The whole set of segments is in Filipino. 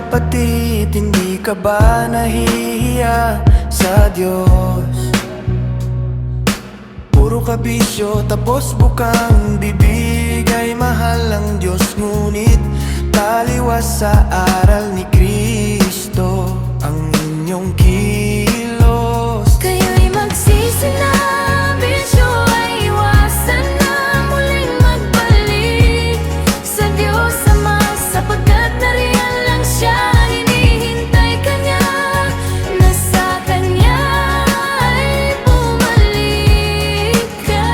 kapatid, hindi ka ba nahihiya sa Diyos? Puro ka bisyo, tapos bukang bibig. Ay mahal ang Diyos, ngunit taliwas sa aral ni Kristo ang inyong kilos. Kayo'y magsisi na, bisyo ay iwasan na, muling magbalik sa Diyos Ama, sapagkat nariyan lang siya, hinihintay ka niya, na sa Kanya ay bumalik ka.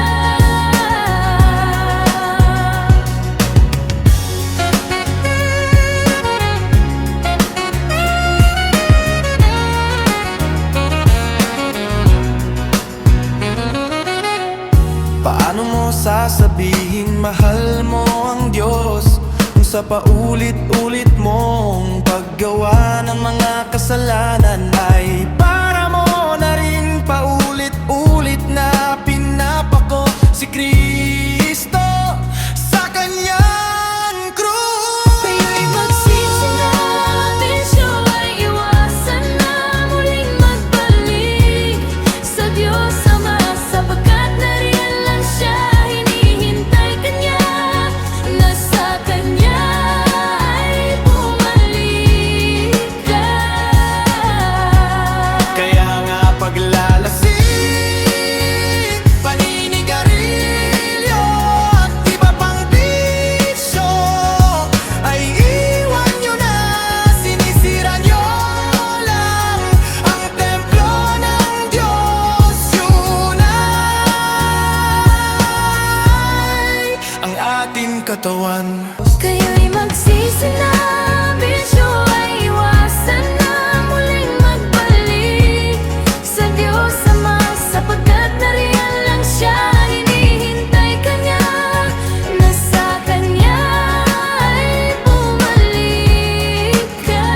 Paano mo sasabihin mahal mo ang Diyos kung sa paulit-ulit mong paggawa ng mga kasalanan ay para mo na rin paulit-ulit na pinapako si Kristo sa kanyang krus? Kayo'y magsisi na, bisyo ay iwasan na, muling magbalik sa Diyos Ama, sapagkat nariyan lang siya, hinihintay ka niya, na sa Kanya ay bumalik ka. Kaya nga paglalasing, paninigarilyo at iba pang bisyo ay iwan nyo na, sinisira nyo lang ang templo ng Diyos. Yun ay ang ating katawan. Kayo'y magsisi na, bisyo ay iwasan na, muling magbalik sa Diyos Ama, sapagkat nariyan lang siya, hinihintay ka niya, na sa Kanya ay bumalik ka.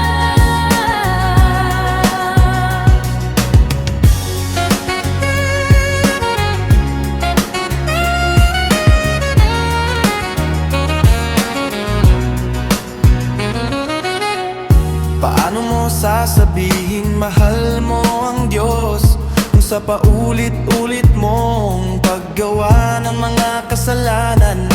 Paano mo sasabihin mahal mo ang Diyos kung sa paulit-ulit mong paggawa ng mga kasalanan